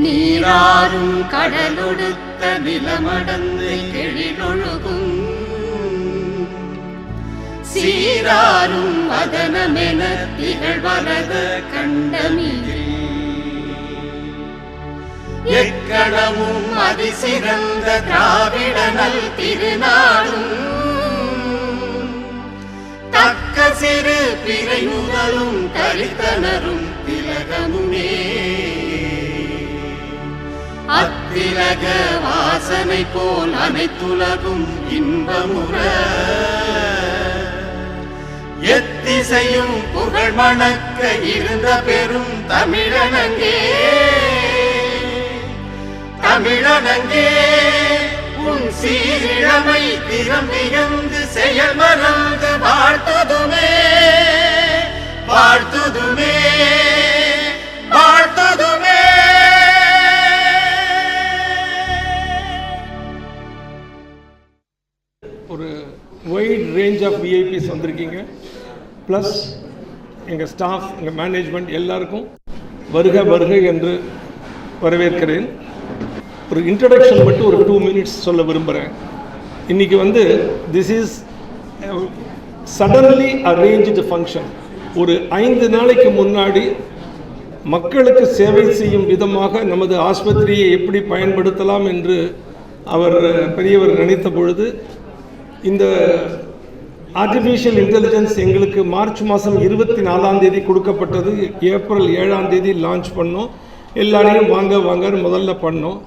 நீராறும் கடலொடுத்த நிலமடந்து கெழிலொழுகும் சீராரும் வதனமென திகழ்வரத கண்டமிழே எக்கணமும் அதிசிறந்த திராவிடனல் திருநாடும் தக்க சிறு பிறை முதலும் தரித்தனரும் திலகமுமே அத்திலக வாசனை போல் அனைத்துலகும் இன்பமுற எத்திசையும் புகழ் மணக்க இருந்த பெரும் தமிழனங்கே தமிழனங்கே உன் சீரிழமை திறம் வியந்து செயல் மறந்து வாழ்த்துதுமே வாழ்த்துதுமே வாழ்த்துதுமே. ஒரு வைட் ரேஞ்ச் ஆஃப் விஐபிஸ் வந்திருக்கீங்க. ப்ளஸ் எங்கள் ஸ்டாஃப், எங்கள் மேனேஜ்மெண்ட் எல்லாருக்கும் வருக வருக என்று வரவேற்கிறேன். ஒரு இன்ட்ரடக்ஷன் மட்டும் ஒரு 2 minutes சொல்ல விரும்புகிறேன். இன்றைக்கி this is suddenly arranged function. ஒரு 5 நாளைக்கு முன்னாடி மக்களுக்கு சேவை செய்யும் விதமாக நமது ஆஸ்பத்திரியை எப்படி பயன்படுத்தலாம் என்று பெரியவர் நினைத்த பொழுது இந்த ஆர்டிஃபிஷியல் இன்டெலிஜென்ஸ் எங்களுக்கு மார்ச் மாதம் 24ஆம் தேதி கொடுக்கப்பட்டது. ஏப்ரல் 7ஆம் தேதி லான்ச் பண்ணோம். எல்லாரையும் வாங்கன்னு முதல்ல பண்ணோம்.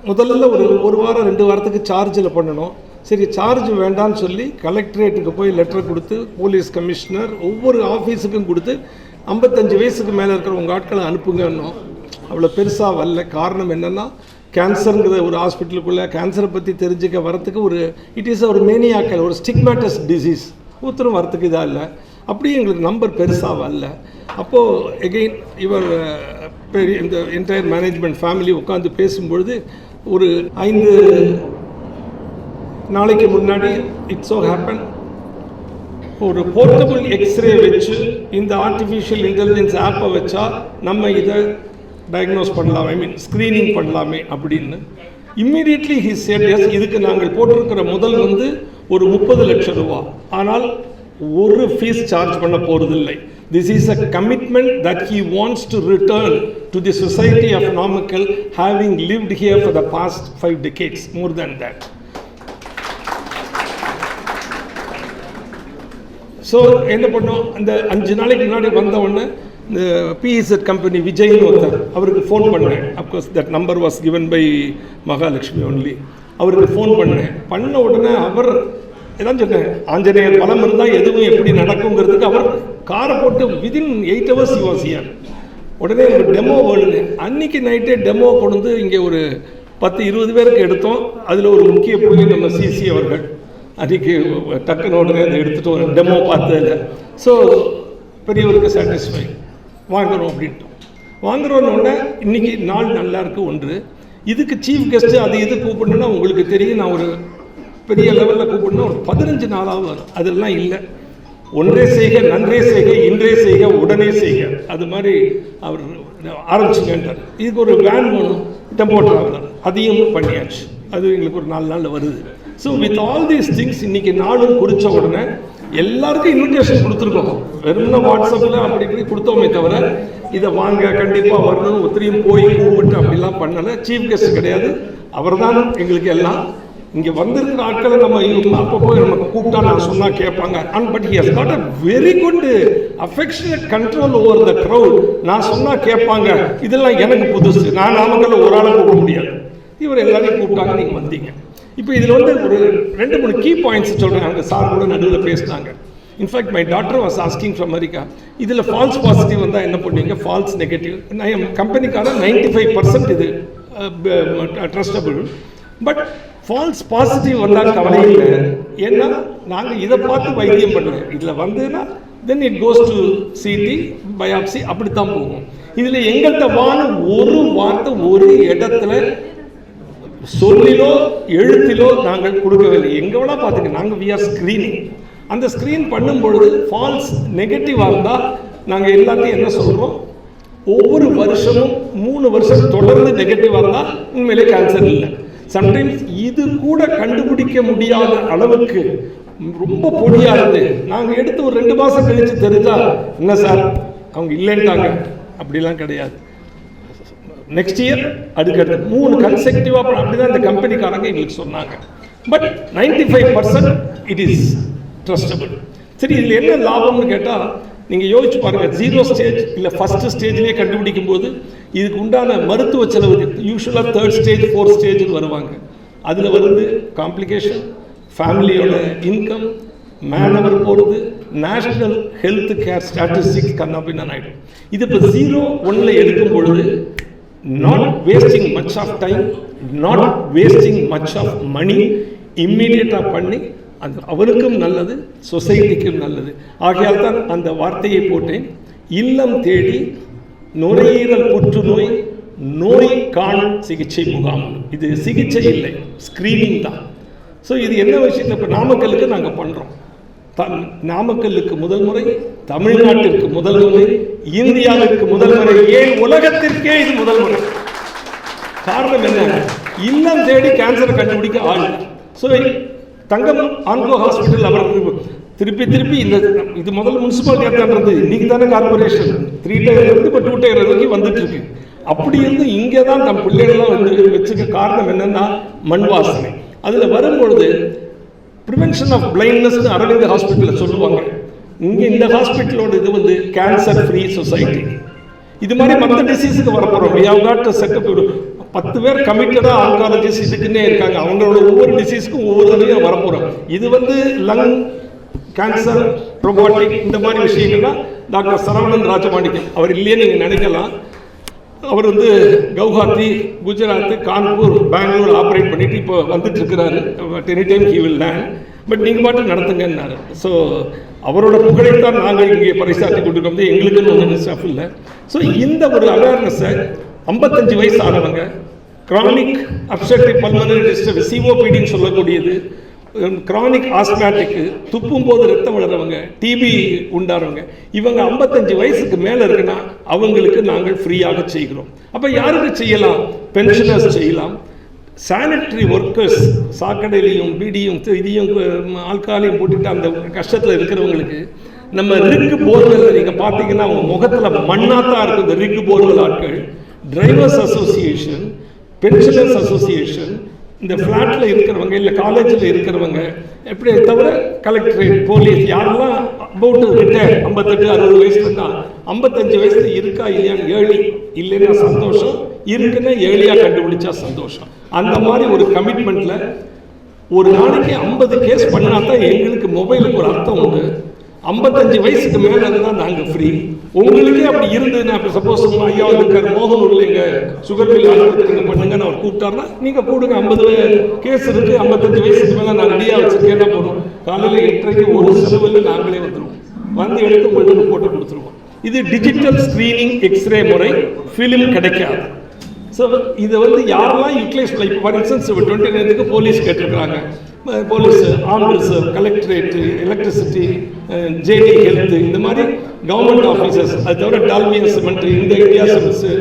முதல்ல ஒரு வாரம் 2 வாரத்துக்கு சார்ஜில் பண்ணணும். சரி, சார்ஜ் வேண்டான்னு சொல்லி கலெக்டரேட்டுக்கு போய் லெட்டர் கொடுத்து போலீஸ் கமிஷனர் ஒவ்வொரு ஆஃபீஸுக்கும் கொடுத்து 55 வயசுக்கு மேலே இருக்கிற உங்கள் ஆட்களை அனுப்புங்கன்னோம். அவ்வளோ பெருசாக வரல. காரணம் என்னென்னா, கேன்சருங்கிற ஒரு ஹாஸ்பிட்டலுக்குள்ளே கேன்சரை பற்றி தெரிஞ்சுக்க வரத்துக்கு இட் இஸ் ஒரு மேனியாக்கல், ஒரு ஸ்டிக்மேட்டஸ் டிசீஸ். ஒருத்தரும் வரத்துக்கு இதாக இல்லை. அப்படியே எங்களுக்கு நம்பர் பெருசாக வரல. அப்போது எகெயின் இந்த என்டையர் மேனேஜ்மெண்ட் ஃபேமிலி உட்காந்து பேசும்பொழுது ஒரு 5 நாளைக்கு முன்னாடி இட்ஸ் ஸோ ஹேப்பன் ஒரு போர்ட்டபிள் எக்ஸ்ரே வச்சு இந்த ஆர்டிஃபிஷியல் இன்டெலிஜென்ஸ் ஆப்பை வச்சா நம்ம இதை டயக்னோஸ் பண்ணலாம், ஸ்க்ரீனிங் பண்ணலாமே அப்படின்னு. Immediately he said yes. இதுக்கு நாங்கள் போட்டிருக்கிற முதல் ஒரு 30 லட்சம் ரூபா. ஆனால் ஒரு ஃபீஸ் சார்ஜ் பண்ண போகிறதில்லை. This is a commitment that he wants to return to the society of Namakkal, having lived here for the past 5 decades, more than that. So என்ன பண்ணோம், அந்த 5 நாளைக்கு முன்னாடி வந்த உடனே இந்த பிஇசட் கம்பெனி விஜய்னு ஒருத்தர், அவருக்கு ஃபோன் பண்ணேன். Of course that number was given by Mahalakshmi only. அவருக்கு ஃபோன் பண்ண உடனே அவர் எதான் சொன்னேன், ஆஞ்சநேயர் பலம் இருந்தால் எதுவும் எப்படி நடக்குங்கிறதுக்கு அவர் காரை போட்டு within 8 hours he was here. உடனே ஒரு டெமோ வேணுங்க. அன்றைக்கி நைட்டே டெமோ கொண்டு இங்கே ஒரு 10-20 பேருக்கு எடுத்தோம். அதில் ஒரு முக்கிய புள்ளி நம்ம சிசி அவர்கள். அன்றைக்கி டக்குன்னு உடனே அதை எடுத்துகிட்டு ஒரு டெமோ பார்த்ததில்ல. ஸோ பெரியவருக்கு சாட்டிஸ்ஃபை, வாங்குகிறோம் அப்படின்ட்டு வாங்குகிறோன்னொடனே இன்றைக்கி நாள் நல்லா இருக்குது. ஒன்று இதுக்கு சீஃப் கெஸ்ட்டு அது இது கூப்பிடணுன்னா உங்களுக்கு தெரியும், நான் ஒரு பெரிய லெவலில் கூப்பிடணும் ஒரு 15 நாளாக வரும். அதெல்லாம் இல்லை. ஒன்றே செய்க, நன்றே செய்க, இன்றே செய்க, உடனே செய்க. அது மாதிரி அவர் ஆரம்பிச்சுங்கன்றார். இதுக்கு ஒரு வேன் வேணும், டெம்போ ட்ராவலர், அதையும் பண்ணியாச்சு. அது எங்களுக்கு ஒரு 4 நாளில் வருது. So with all these things இன்றைக்கி நாளும் குறித்த உடனே எல்லாருக்கும் இன்விடேஷன் கொடுத்துருக்கோம். வெறும்னா வாட்ஸ்அப்பில் அப்படி இப்படி கொடுத்தோமே தவிர இதை வாங்க கண்டிப்பாக வரணும் ஒருத்தரையும் போய் கூப்பிட்டு அப்படிலாம் பண்ணலை. சீஃப் கெஸ்ட் கிடையாது, அவர் தான் எங்களுக்கு எல்லாம். இங்கே வந்திருக்கிற ஆட்களை நம்ம அப்போ போய் நம்ம கூப்பிட்டா நான் சொன்னால் கேட்பாங்க. But he has got a very good affectionate control over the crowd. நான் சொன்னால் கேட்பாங்க. இதெல்லாம் எனக்கு புதுசு. நான் நாமக்கல்ல ஒரு ஆளை கூப்பிட முடியாது. இவர் எல்லாரையும் கூப்பிட்டாங்க, நீங்கள் வந்தீங்க. இப்போ இதில் ஒரு 2-3 கீ பாயிண்ட்ஸ் சொல்கிறேன். அந்த சார் கூட நடுவில் பேசினாங்க. In fact my doctor was asking from America, இதில் ஃபால்ஸ் பாசிட்டிவ் வந்தால் என்ன பண்ணுவீங்க, ஃபால்ஸ் நெகட்டிவ். நான் கம்பெனிக்கான 95% இது ட்ரஸ்டபிள். பட் ஃபால்ஸ் பாசிட்டிவ் வந்தால் கவலை இல்லை. ஏன்னா நாங்கள் இதை பார்த்து வைத்தியம் பண்ணுவேன். இதில் வந்துன்னா then it goes to CT biopsy, அப்படித்தான் போகும். இதில் எங்கள்கிட்ட ஒரு வார்த்தை ஒரு இடத்துல சொல்லிலோ எழுத்திலோ நாங்கள் கொடுக்கவில்லை. எங்கே வேணா பார்த்துக்க. நாங்கள் வி ஆர் ஸ்க்ரீனிங். அந்த ஸ்க்ரீன் பண்ணும் பொழுது ஃபால்ஸ் நெகட்டிவாக இருந்தால் நாங்கள் எல்லாத்தையும் என்ன சொல்கிறோம், ஒவ்வொரு வருஷமும் 3 வருஷம் தொடர்ந்து நெகட்டிவாக இருந்தால் உண்மையிலே கேன்சர் இல்லை. சம்டைம்ஸ் இது கூட கண்டுபிடிக்க முடியாத அளவுக்கு ரொம்ப பொடியாக இருந்து நாங்கள் எடுத்து ஒரு 2 மாதம் கழித்து தெரிஞ்சா என்ன சார் அவங்க இல்லைன்ட்டாங்க, அப்படிலாம் கிடையாது. நெக்ஸ்ட் இயர் அடுக்கடுத்து 3 கன்செக்டிவாக அப்படி தான் இந்த கம்பெனிக்காரங்க எங்களுக்கு சொன்னாங்க. But 95% it is trustable. சரி, இதில் என்ன லாபம்னு கேட்டால் நீங்கள் யோசிச்சு பாருங்கள், 0 ஸ்டேஜ் இல்லை ஃபஸ்ட்டு ஸ்டேஜ்லேயே கண்டுபிடிக்கும் போது இதுக்கு உண்டான மருத்துவ செலவு யூஸ்வலாக 3rd ஸ்டேஜ் 4th ஸ்டேஜ்னு வருவாங்க. அதில் வந்து காம்ப்ளிகேஷன், ஃபேமிலியோட இன்கம், மேனவர் போகிறது, நேஷ்னல் ஹெல்த் கேர் ஸ்டாட்டிஸ்டிக்ஸ் கண்ணாபின்னு ஆகிடும். இது இப்போ 0-1 எடுக்கும் பொழுது not wasting much of time, not wasting much of money, இம்மீடியட்டாக பண்ணி அது அவருக்கும் நல்லது, சொசைட்டிக்கும் நல்லது. ஆகையால் தான் அந்த வார்த்தையை போட்டேன். இல்லம் தேடி நுரையீரல் புற்றுநோய் நோய் காண் சிகிச்சை முகாம். இது சிகிச்சை இல்லை, ஸ்கிரீனிங் தான். ஸோ இது என்ன விஷயத்தை இப்போ நாமக்கலுக்கு நாங்கள் பண்ணுறோம். நாமக்கல்லுக்கு முதல் முறை, தமிழ்நாட்டிற்கு முதல் முறை, இந்தியாவிற்கு முதல் முறை, ஏன் உலகத்திற்கே இது முதல் முறை. காரணம் என்ன? இல்லம் தேடி கேன்சரை கண்டுபிடிக்க ஆள். ஸோ தங்கம் ஆன்கோ ஹாஸ்பிட்டல் அவருக்கு திருப்பி இந்த இது முதல்ல முனிசிபாலிட்டி ஏற்றது, இன்னைக்கு தானே கார்பரேஷன் 3 டயர் இருந்து இப்போ 2 டயர் வரைக்கும் வந்துட்டு இருக்கு. அப்படி இருந்து இங்கே தான் தம் பிள்ளைகள்லாம் வந்து வச்சுக்க காரணம் என்னன்னா மண் வாசனை. அதில் வரும்பொழுது ப்ரிவென்ஷன் ஆஃப் பிளைண்ட்னஸ் அரவிந்த் ஹாஸ்பிட்டலில் சொல்லுவாங்க. இங்கே இந்த ஹாஸ்பிட்டலோட இது வந்து கேன்சர் ஃப்ரீ சொசைட்டி. இது மாதிரி மற்ற டிசீஸுக்கு வரப்போகிறோம். We have got setup. 10 பேர் கமிட்டடாக ஆன்காலஜிஸ்ட் இதுக்குன்னே இருக்காங்க. அவங்களோட ஒவ்வொரு டிசீஸுக்கும் ஒவ்வொரு தடவையும் வரப்போகிறோம். இது வந்து லங் கேன்சர், ரொபோட்டிக், இந்த மாதிரி விஷயங்கள்லாம் டாக்டர் சரவணன் ராஜமாணிக்கம் அவர் இல்லையே நீங்கள் நினைக்கலாம். அவர் வந்து கவுஹாத்தி, குஜராத், கான்பூர், பெங்களூர் ஆப்ரேட் பண்ணிட்டு இப்போ வந்துட்டு இருக்கிறாரு. Any time he will land. But நீங்கள் பாட்டு நடத்துங்கன்னாரு. ஸோ அவரோட புகழைத்தான் நாங்கள் இங்கே பறைசாற்றி கொண்டிருக்கோம். எங்களுக்குன்னு ஒன்று ஸ்டாஃப் இல்லை. ஸோ இந்த ஒரு அவேர்னஸை 55 வயசு ஆனவங்க, கிரானிக் அப்ஸ்ட்ரக்டிவ் பல்மனரி டிஸ்டர்பன்ஸ் சிஓபிடின்னு சொல்லக்கூடியது, கிரானிக் ஆஸ்மேட்டிக்கு, துப்பும் போது ரத்தம் வளர்றவங்க, டிபி உண்டாறவங்க, இவங்க 55 வயசுக்கு மேலே இருக்குன்னா அவங்களுக்கு நாங்கள் ஃப்ரீயாக செய்கிறோம். அப்போ யாருக்கு செய்யலாம்? பென்ஷனர்ஸ் செய்யலாம், சானிட்டரி ஒர்க்கர்ஸ், சாக்கடையிலையும் பீடியும் இதையும் ஆல்காலையும் போட்டுட்டு அந்த கஷ்டத்தில் இருக்கிறவங்களுக்கு நம்ம ரிக்கு போர்வெல் நீங்கள் பார்த்தீங்கன்னா அவங்க முகத்தில் மண்ணாத்தான் இருக்கும். இந்த ரிக்கு போர்வெல் ஆட்கள், டிரைவர்ஸ் அசோசியேஷன், பென்ஷனர்ஸ் அசோசியேஷன், இந்த ஃப்ளாட்டில் இருக்கிறவங்க இல்லை காலேஜில் இருக்கிறவங்க, எப்படி தவிர கலெக்டரேட், போலீஸ், யாரெல்லாம் அபவுட் ரிட்டையர் 58-60 வயசுல இருந்தால் 55 வயசுல இருக்கா இல்லையான்னு ஏழி இல்லைன்னா சந்தோஷம், இருக்குன்னா ஏழியாக கண்டுபிடிச்சா சந்தோஷம். அந்த மாதிரி ஒரு கமிட்மெண்ட்டில் ஒரு நாளைக்கு 50 கேஸ் பண்ணா தான் எங்களுக்கு மொபைலுக்கு ஒரு அர்த்தம் உண்டு. 55 வயசுக்கு மேலே இருந்தால் நாங்கள் ஃப்ரீ. உங்களுக்கே அப்படி இருந்ததுன்னா, இப்போ சப்போஸ் ஐயா இருக்கார் மோகனூரில் எங்கள் சுகர் மில் ஆஸ்பத்திரிங்க பண்ணுங்கன்னு அவர் கூப்பிட்டாருன்னா நீங்கள் கூடுங்க. 50 கேஸ் இருக்குது, 55 வயசுக்கு மேலே நான் ரெடியாக வச்சுருக்கேன்னா போதும். காலையில் 8:30 ஒரு செலவில் நாங்களே வந்துடுவோம். வந்து எடுத்து உங்களுக்கு போட்டு கொடுத்துருவோம். இது டிஜிட்டல் ஸ்க்ரீனிங் எக்ஸ்ரே முறை, ஃபிலிம் கிடைக்காது. ஸோ இதை வந்து யாரெல்லாம் யூட்டிலைஸ் பண்ணி, ஃபார் இன்ஸ்டன்ஸ் 29க்கு போலீஸ் கேட்டிருக்கிறாங்க. Police, armed reserve, collectorate, electricity, JD health, இந்த மாதிரி கவர்மெண்ட் ஆஃபீஸர்ஸ், அது தவிர டால்மியா சிமெண்ட், இந்த இந்தியா சிமெண்ட்ஸு,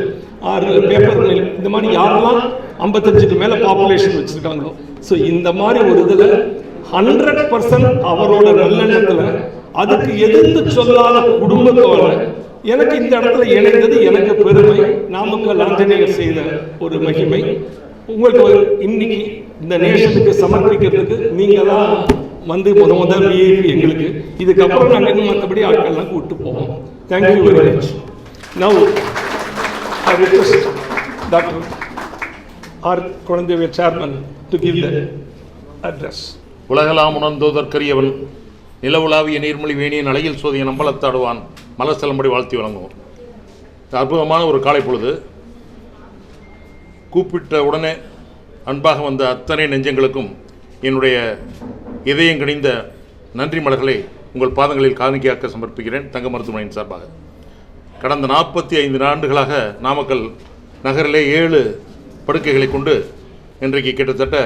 ஆறு பேப்பர் மில், இந்த மாதிரி யாரெல்லாம் 55க்கு மேலே பாப்புலேஷன் வச்சுருக்காங்களோ, ஸோ இந்த மாதிரி ஒரு இதில் 100% அவரோட நல்லெண்ணத்தில் அதுக்கு எதிர்த்து சொல்லாத குடும்பத்தோட எனக்கு இந்த இடத்துல இணைந்தது எனக்கு பெருமை. நாமக்கல் ஆஞ்சநேயர் செய்த ஒரு மகிமை. உங்களுக்கு இன்னைக்கு இந்த நேஷனுக்கு சமர்ப்பிக்கிறதுக்கு நீங்கள் தான் வந்து முதல் விஐபி எங்களுக்கு. இதுக்கப்புறம் நாங்கள் இன்னும் மற்றபடி ஆட்கள்லாம் கூப்பிட்டு போவோம். Thank you very much. Now I request doctor R Kuzhandaivel chairman to give the address. உலகெல்லாம் உணர்ந்தோதற்கரியவன், நிலவுலாவிய நீர்மொழி வேணியின் அழகில் சோதிய நம்பலத்தாடுவான், மலர் செல்லும்படி வாழ்த்தி வழங்குவோம். அற்புதமான ஒரு காலை பொழுது. கூப்பிட்ட உடனே அன்பாக வந்த அத்தனை நெஞ்சங்களுக்கும் என்னுடைய இதயம் கனிந்த நன்றி மலர்களை உங்கள் பாதங்களில் காணிக்கையாக்க சமர்ப்பிக்கிறேன் தங்க மருத்துவமனையின் சார்பாக. கடந்த 45 ஆண்டுகளாக நாமக்கல் நகரிலே 7 படுக்கைகளை கொண்டு இன்றைக்கு கிட்டத்தட்ட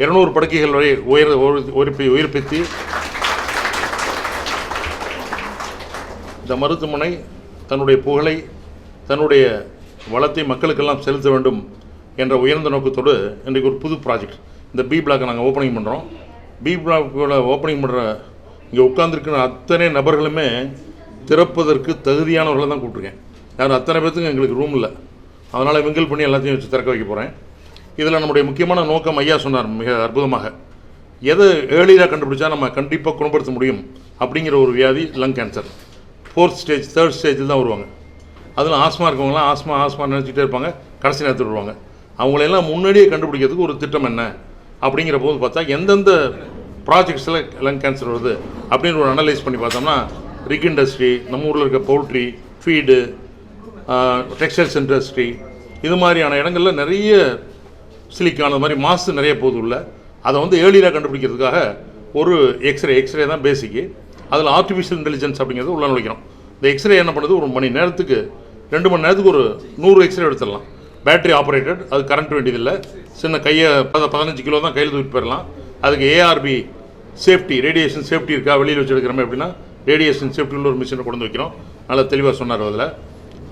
200 படுக்கைகள் வரை உயிர்ப்பித்து இந்த மருத்துவமனை தன்னுடைய புகழை தன்னுடைய வளத்தை மக்களுக்கெல்லாம் செலுத்த வேண்டும் என்ற உயர்ந்த நோக்கத்தோடு இன்றைக்கு ஒரு புது ப்ராஜெக்ட் இந்த பி பிளாக்கை நாங்கள் ஓப்பனிங் பண்ணுறோம். பி பிளாக்கோட ஓப்பனிங் பண்ணுற இங்கே உட்கார்ந்துருக்கிற அத்தனை நபர்களுமே திறப்பதற்கு தகுதியானவர்களை தான் கூப்பிட்ருக்கேன். யாரும் அத்தனை பேர்த்துக்கு எங்களுக்கு ரூம் இல்லை, அதனால் விங்கிள் பண்ணி எல்லாத்தையும் வச்சு திறக்க வைக்க போகிறேன். இதில் நம்முடைய முக்கியமான நோக்கம் ஐயா சொன்னார் மிக அற்புதமாக, எதை ஏர்லியாக கண்டுபிடிச்சா நம்ம கண்டிப்பாக குணப்படுத்த முடியும் அப்படிங்கிற ஒரு வியாதி lung cancer. 4th stage 3rd ஸ்டேஜில் தான் வருவாங்க. அதில் ஆஸ்மா இருக்கவங்களாம் ஆஸ்மா நினச்சிட்டே இருப்பாங்க, கடைசி நேரத்தில் வருவாங்க. அவங்களையெல்லாம் முன்னாடியே கண்டுபிடிக்கிறதுக்கு ஒரு திட்டம் என்ன அப்படிங்கிற போது பார்த்தா எந்தெந்த ப்ராஜெக்ட்ஸில் லங் கேன்சர் வருது அப்படின்னு ஒரு அனலைஸ் பண்ணி பார்த்தோம்னா ரிக் இண்டஸ்ட்ரி, நம்ம ஊரில் இருக்க பவுல்ட்ரி, ஃபீடு, டெக்ஸ்டைல்ஸ் இண்டஸ்ட்ரி, இது மாதிரியான இடங்களில் நிறைய சிலிக்கான் அது மாதிரி மாசு நிறைய போகுது உள்ள. அதை வந்து ஏர்லியாக கண்டுபிடிக்கிறதுக்காக ஒரு எக்ஸ்ரே தான் பேசிக்கு. அதில் ஆர்டிஃபிஷியல் இன்டெலிஜென்ஸ் அப்படிங்கிறது உள்ள நுழைக்கிறோம். இந்த எக்ஸ்ரே என்ன பண்ணுறது, ஒரு மணி நேரத்துக்கு 2 மணி நேரத்துக்கு ஒரு 100 எக்ஸ்ரே எடுத்துடலாம். பேட்டரி ஆப்ரேட்டட், அது கரண்ட் வேண்டியதில்லை. சின்ன கையை 15 கிலோ தான் கையில் தூக்கிட்டு போயிடலாம். அதுக்கு ஏஆர்பி சேஃப்டி, ரேடியேஷன் சேஃப்டி இருக்கா, வெளியில் வச்சு எடுக்கிறோமே அப்படின்னா ரேடியேஷன் சேஃப்டியில் ஒரு மிஷினை கொண்டு வைக்கிறோம். நல்லா தெளிவாக சொன்னார். அதில்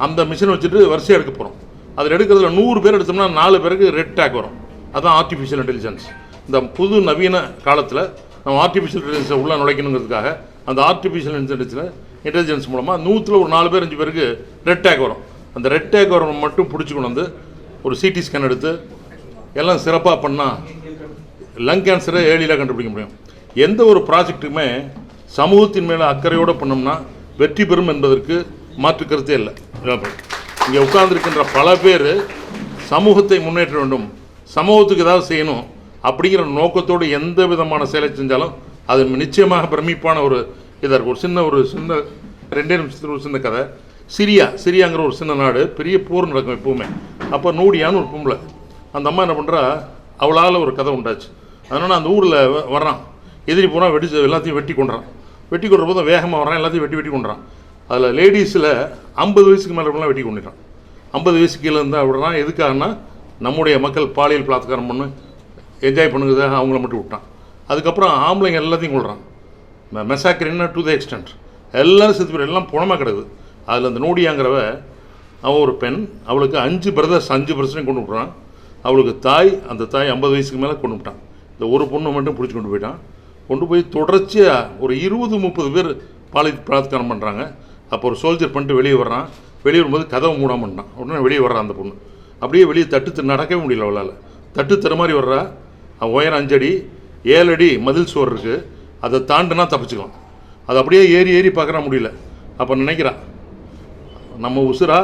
அந்த மிஷினை வச்சுட்டு வரிசையாக எடுக்க போகிறோம். அதில் எடுக்கிறதுல 100 பேர் எடுத்தோம்னா 4 பேருக்கு ரெட் டேக் வரும். அதுதான் ஆர்டிஃபிஷியல் இன்டெலிஜென்ஸ். இந்த புது நவீன காலத்தில் நம்ம ஆர்டிஃபிஷியல் இன்டெலிஜென்ஸை உள்ளே நுழைக்கணுங்கிறதுக்காக அந்த ஆர்டிஃபிஷியல் இன்டெலிஜென்ஸ் மூலமாக 100ல் ஒரு 4 பேர் 5 பேருக்கு ரெட் டேக் வரும். அந்த ரெட் டேக் வரவங்க மட்டும் பிடிச்சிக்கொண்டு வந்து ஒரு சிடி ஸ்கேன் எடுத்து எல்லாம் சிறப்பாக பண்ணால் லங் கேன்சரை ஏர்லியாக கண்டுபிடிக்க முடியும். எந்த ஒரு ப்ராஜெக்ட்டுமே சமூகத்தின் மேலே அக்கறையோடு பண்ணோம்னா வெற்றி பெறும் என்பதற்கு மாற்று கருத்தே இல்லை. இங்கே உட்கார்ந்துருக்கின்ற பல பேர் சமூகத்தை முன்னேற்ற வேண்டும், சமூகத்துக்கு ஏதாவது செய்யணும் அப்படிங்கிற நோக்கத்தோடு எந்த விதமான செயலை செஞ்சாலும் அது நிச்சயமாக பிரமிப்பான ஒரு இதாக இருக்கும். ஒரு சின்ன 2 நிமிஷத்தில் ஒரு சின்ன கதை. சிரியாங்கிற ஒரு சின்ன நாடு, பெரிய போர் நடக்கும் எப்போவுமே. அப்போ நூடியான்னு ஒரு பொம்பளை, அந்த அம்மா என்ன பண்ணுறா, அவளால் ஒரு கதை உண்டாச்சு. அதனால் அந்த ஊரில் வர்றான், எதிரி போனால் எல்லாத்தையும் வெட்டி கொண்டுறான். வெட்டி கொண்டுற போது வேகமாக வர்றான், எல்லாத்தையும் வெட்டி கொண்டுறான். அதில் லேடிஸில் 50 வயசுக்கு மேலே வெட்டி கொண்டுறான். 50 வயசுக்கு கீழே இருந்தால் விடுறான். எதுக்காகனா நம்முடைய மக்கள் பாலியல் பலாத்காரம் பண்ணு என்ஜாய் பண்ணுறதாக அவங்கள மட்டும் விட்டான். அதுக்கப்புறம் ஆம்பளைங்க எல்லாத்தையும் கொள்கிறான். மெசாக்கரின்னா டு த எக்ஸ்டென்ட் எல்லோரும் செத்து போய் எல்லாம் புணமாக கிடக்குது. அதில் அந்த நோடியாங்கிறவ அவள் ஒரு பெண், அவளுக்கு 5 பிரதர்ஸ் 5 பிரச்சனையும் கொண்டு விட்றான். அவளுக்கு அந்த தாய் 50 வயசுக்கு மேலே கொண்டு விட்டான். இந்த ஒரு பொண்ணை மட்டும் பிடிச்சி கொண்டு போயிட்டான். கொண்டு போய் தொடர்ச்சியாக ஒரு 20-30 பேர் பலாத்காரம் பண்ணுறாங்க. அப்போ ஒரு சோல்ஜர் பண்ணிட்டு வெளியே வர்றான். வெளியே வரும்போது கதவை மூடாம பண்ணான். உடனே வெளியே வர்றான் அந்த பொண்ணு. அப்படியே வெளியே நடக்கவே முடியல அவளால். தட்டு மாதிரி வர்றா. அவன் உயரம் 5 அடி 7 அடி மதில் சுவர் இருக்குது. அதை தாண்டினா தப்பிச்சுக்கலாம். அது அப்படியே ஏறி பார்க்குற முடியல. அப்போ நினைக்கிறான், நம்ம உசுரா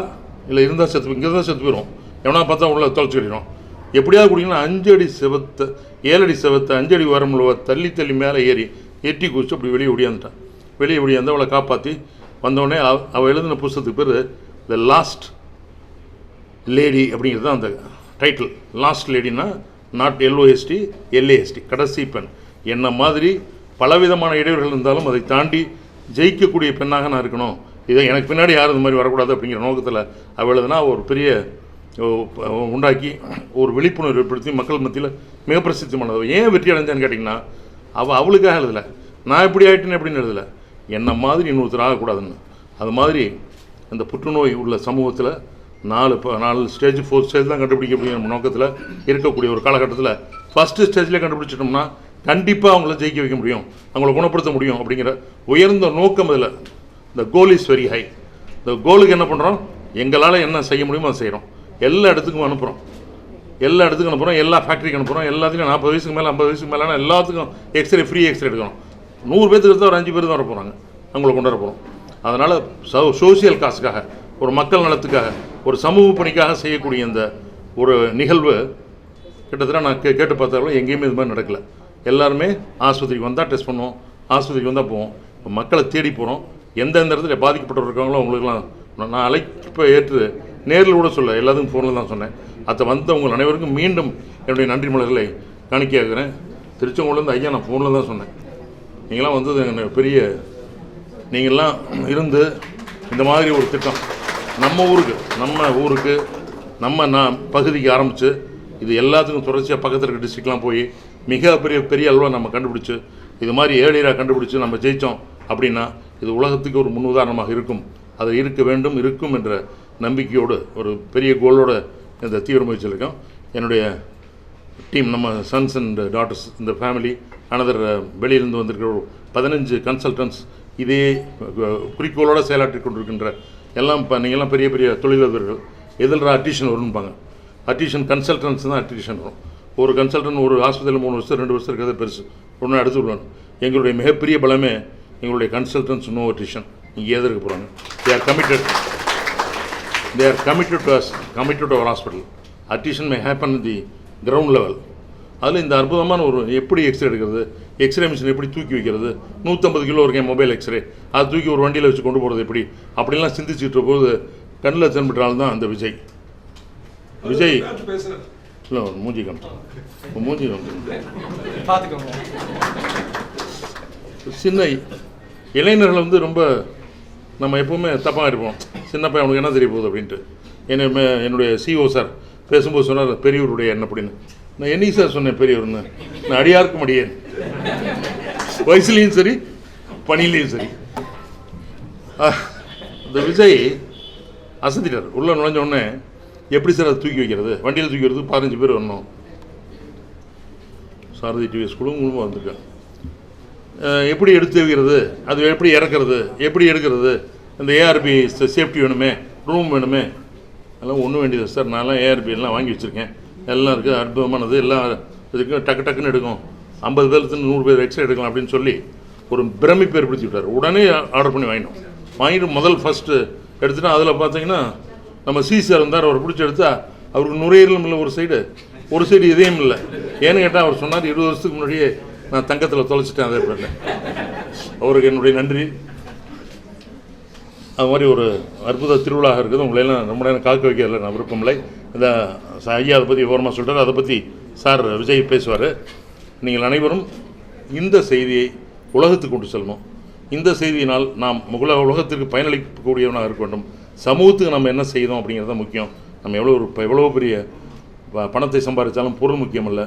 இல்லை இருந்தால் செத்து, இங்கே தான் செத்து போயிடும், எவனா பார்த்தா உள்ள தொலைச்சி கட்டிடும். எப்படியாவது குடிங்கன்னா 5 அடி செவத்தை 7 அடி செவத்தை 5 அடி வரமுள்ள தள்ளி மேலே எட்டி குதிச்சு அப்படி வெளியே ஒடியாந்துட்டான். வெளியே ஒடியாந்து அவளை காப்பாற்றி வந்தோடனே அவள் எழுதின புத்தகத்துக்கு பேர் த லாஸ்ட் லேடி அப்படிங்கிறது தான் அந்த டைட்டில். லாஸ்ட் லேடினா நாட் LOST LAST, கடைசி பெண். என்ன மாதிரி பலவிதமான இடைவெளிகள் இருந்தாலும் அதை தாண்டி ஜெயிக்கக்கூடிய பெண்ணாக நான் இருக்கணும், இதை எனக்கு பின்னாடி யாரும் இந்த மாதிரி வரக்கூடாது அப்படிங்கிற நோக்கத்தில் அவள் எழுதுனா ஒரு பெரிய உண்டாக்கி ஒரு விழிப்புணர்வு ஏற்படுத்தி மக்கள் மத்தியில் மிக பிரசித்தமானது. ஏன் வெற்றி அடைஞ்சான்னு கேட்டிங்கன்னா, அவளுக்காக எழுதலை, நான் எப்படி ஆகிட்டேன்னு எப்படின்னு எழுதலை, என்ன மாதிரி இன்னொருத்தர் ஆகக்கூடாதுன்னு. அது மாதிரி அந்த புற்றுநோய் உள்ள சமூகத்தில் 4 ஸ்டேஜ் 4th ஸ்டேஜ் தான் கண்டுபிடிக்க முடியும் நோக்கத்தில் இருக்கக்கூடிய ஒரு காலகட்டத்தில் ஃபஸ்ட்டு ஸ்டேஜ்லேயே கண்டுபிடிச்சிட்டோம்னா கண்டிப்பாக அவங்கள ஜெயிக்க வைக்க முடியும், அவங்கள குணப்படுத்த முடியும் அப்படிங்கிற உயர்ந்த நோக்கம் இதில். இந்த கோல் இஸ் வெரி ஹை. இந்த கோலுக்கு என்ன பண்ணுறோம், எங்களால் என்ன செய்ய முடியுமோ அதை செய்கிறோம். எல்லா இடத்துக்கும் அனுப்புகிறோம், எல்லா ஃபேக்ட்ரிக்கு அனுப்புகிறோம். எல்லாத்துக்கும் 40 வயசுக்கு மேலே 50 வயசுக்கு மேலே எல்லாத்துக்கும் ஃப்ரீ எக்ஸ்ரே எடுக்கணும். 100 பேருக்கு எடுத்தால் ஒரு 5 பேர் தான் வர போகிறாங்க, அவங்கள கொண்டு வர போகிறோம். அதனால் சோசியல் காசுக்காக, ஒரு மக்கள் நலத்துக்காக, ஒரு சமூக பணிக்காக செய்யக்கூடிய இந்த ஒரு நிகழ்வு கிட்டத்தட்ட நான் கேட்டு பார்த்தாலும் எங்கேயுமே இது மாதிரி நடக்கலை. எல்லாருமே ஆஸ்பத்திரிக்கு வந்தால் டெஸ்ட் பண்ணுவோம், ஆஸ்பத்திரிக்கு வந்தால் போவோம். மக்களை தேடி போகிறோம். எந்தெந்த இடத்துல பாதிக்கப்பட்டு இருக்காங்களோ அவங்களுக்குலாம் நான் அழைப்பை ஏற்று நேரில் கூட சொல்ல, எல்லாத்துக்கும் ஃபோனில் தான் சொன்னேன். அதை வந்த உங்கள் அனைவருக்கும் மீண்டும் என்னுடைய நன்றி மலர்களை காணிக்கையாகிறேன். திருச்செங்கோலேருந்து ஐயா நான் ஃபோனில் தான் சொன்னேன், நீங்களாம் வந்தது எனக்கு பெரிய, நீங்கள்லாம் இருந்து இந்த மாதிரி ஒரு திட்டம் நம்ம ஊருக்கு நம்ம பகுதிக்கு ஆரம்பித்து இது எல்லாத்துக்கும் தொடர்ச்சியாக பக்கத்தில் இருக்க டிஸ்ட்ரிக்ட்லாம் போய் மிக பெரிய அளவில் நம்ம கண்டுபிடிச்சி இது மாதிரி ஏர்லியராக கண்டுபிடிச்சி நம்ம ஜெயித்தோம் அப்படின்னா இது உலகத்துக்கு ஒரு முன்னுதாரணமாக இருக்கும். அது இருக்க வேண்டும், இருக்கும் என்ற நம்பிக்கையோடு ஒரு பெரிய கோலோடு இந்த தீவிர முயற்சியில் இருக்கோம். என்னுடைய டீம், நம்ம சன்ஸ் அண்ட் டாட்டர்ஸ், இந்த ஃபேமிலி, அனதர் வெளியிலிருந்து வந்திருக்கிற 15 கன்சல்டன்ட்ஸ் இதே குறிக்கோளோடு செயலாற்றி கொண்டிருக்கின்ற எல்லாம். இப்போ நீங்கள்லாம் பெரிய பெரிய தொழிலதிபர்கள், எதில் அட்டிஷன் வரும்பாங்க. அட்டிஷன் கன்சல்டன்ஸ் தான் அட்டிஷன் வரும். ஒரு கன்சல்டன்ட் ஒரு ஹாஸ்பிட்டலில் 3 வருஷம் 2 வருஷம் இருக்கிறது பெருசு, ஒன்று அடுத்து விடணும். எங்களுடைய மிகப்பெரிய பலமே எங்களுடைய கன்சல்டன்ஸ், நோ அட்டிஷன். இங்கே எது இருக்க போகிறாங்க, they are committed to us, committed to our hospital. Addition may happen the ground level. அதில் இந்த அற்புதமான ஒரு எப்படி எக்ஸ்ரே எடுக்கிறது, எக்ஸ்ரே மிஷின் எப்படி தூக்கி வைக்கிறது, 150 கிலோ இருக்கேன் மொபைல் எக்ஸ்ரே, அதை தூக்கி ஒரு வண்டியில் வச்சு கொண்டு போகிறது எப்படி, அப்படிலாம் சிந்திச்சுட்டு போது கண்ணில் தென்பட்டால் தான் அந்த விஜய் இல்லை மூஞ்சி பார்த்துக்கோங்க. சின்ன இளைஞர்கள் வந்து ரொம்ப நம்ம எப்போவுமே தப்பாக இருப்போம். சின்னப்பா அவனுக்கு என்ன தெரிய போகுது அப்படின்ட்டு. என்னுடைய சிஓ சார் பேசும்போது சொன்னார் பெரியவருடைய என்ன அப்படின்னு. நான் என்னைக்கு சார் சொன்னேன் பெரியவர்னு? நான் அடியாருக்கும் அடியேன், வயசுலேயும் சரி பணியிலையும் சரி. இந்த விஜய் அசத்திட்டார். உள்ளே நுழைஞ்ச உடனே எப்படி சார் அதை தூக்கி வைக்கிறது, வண்டியில் தூக்கி வைக்கிறது 15 பேர் வரணும். சாரதி டிவிஎஸ் குழுமமாக வந்திருக்கேன். எப்படி எடுத்து வைக்கிறது, அது எப்படி இறக்குறது, எப்படி எடுக்கிறது, இந்த ஏஆர்பி சேஃப்டி வேணுமே, ரூம் வேணுமே, அதெல்லாம் ஒன்றும் வேண்டியது சார். நான்லாம் ஏஆர்பி எல்லாம் வாங்கி வச்சுருக்கேன், எல்லாம் இருக்குது, அற்புதமானது, எல்லாம் இதுக்கு டக்குன்னு எடுக்கும், 50 பேருக்கு 100 பேர் எக்ஸ்ட்ரா எடுக்கலாம் அப்படின்னு சொல்லி ஒரு பிரமிப்பு ஏற்படுத்தி விட்டார். உடனே ஆர்டர் பண்ணி வாங்கிட்டு முதல் ஃபஸ்ட்டு எடுத்துகிட்டா அதில் பார்த்தீங்கன்னா நம்ம சார் இருந்தார். அவர் பிடிச்சி எடுத்தா அவருக்கு நுரையீரலும் இல்லை, ஒரு சைடு இதயம் இல்லை. ஏன்னு கேட்டால் அவர் சொன்னார் 20 வருஷத்துக்கு முன்னாடியே நான் தங்கத்தில் தொலைச்சிட்டேன். அதே பண்ணல, அவருக்கு என்னுடைய நன்றி. அது மாதிரி ஒரு அற்புத திருவிழா இருக்குது. உங்களையெல்லாம் ரொம்ப நேரம் காக்க வைக்கிறதுல நான் விருப்பமில்லை. இந்த ஐயா அதை பற்றி விவரமாக சொல்லிட்டார். அதை பற்றி சார் விஜய் பேசுவார். நீங்கள் அனைவரும் இந்த செய்தியை உலகத்துக்கு கொண்டு செல்லணும். இந்த செய்தியினால் நாம் உலகத்திற்கு பயனளிக்கக்கூடியவனாக இருக்க வேண்டும். சமூகத்துக்கு நம்ம என்ன செய்யணும் அப்படிங்கிறது தான் முக்கியம். நம்ம எவ்வளோ பெரிய பணத்தை சம்பாதிச்சாலும் பொருள் முக்கியம் அல்ல,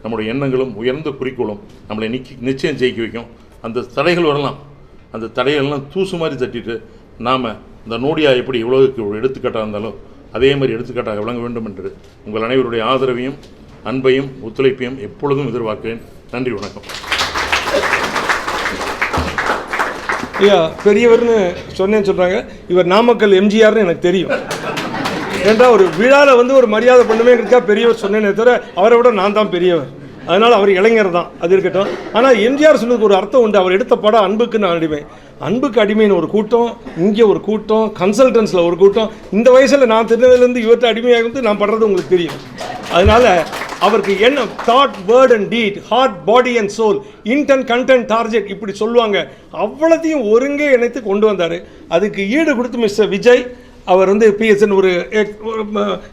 நம்முடைய எண்ணங்களும் உயர்ந்த குறிக்கோளும் நம்மளை நிச்சயம் ஜெயிக்க வைக்கும். அந்த தடைகள் வரலாம், அந்த தடைகள்லாம் தூசு மாதிரி தட்டிட்டு நாம் இந்த நோடியா எப்படி உலகுக்கு எடுத்துக்காட்டாக இருந்தாலும் அதே மாதிரி எடுத்துக்காட்டாக விளங்க வேண்டும் என்று உங்கள் அனைவருடைய ஆதரவையும் அன்பையும் ஒத்துழைப்பையும் எப்பொழுதும் எதிர்பார்க்கிறேன். நன்றி, வணக்கம். ஐயா பெரியவர்னு சொன்னேன்னு சொல்கிறாங்க. இவர் நாமக்கல் எம்ஜிஆர்னு எனக்கு தெரியும். ஏன்டா ஒரு விழாவில் வந்து ஒரு மரியாதை பண்ணுமேங்கிறதுக்காக பெரியவர் சொன்னேனே தவிர அவரை விட நான் தான் பெரியவர். அதனால் அவர் இளைஞர் தான், அது இருக்கட்டும். ஆனால் எம்ஜிஆர் சொன்னதுக்கு ஒரு அர்த்தம் உண்டு. அவர் எடுத்த படம் அன்புக்கு நான் அடிமை, அன்புக்கு அடிமைன்னு ஒரு கூட்டம், இங்கே ஒரு கூட்டம், கன்சல்டன்ஸில் ஒரு கூட்டம். இந்த வயசில் நான் திருநெல்வேலிருந்து இவர்கிட்ட அடிமையாக வந்து நான் படுறது உங்களுக்கு தெரியும். அதனால் அவருக்கு என்ன thought, word and deed, heart, body and soul, intent, content, target இப்படி சொல்லுவாங்க. அவ்வளோத்தையும் ஒருங்கே இணைத்து கொண்டு வந்தார். அதுக்கு ஈடு கொடுத்து மிஸ்டர் விஜய் அவர் வந்து பிஎஸ்என் ஒரு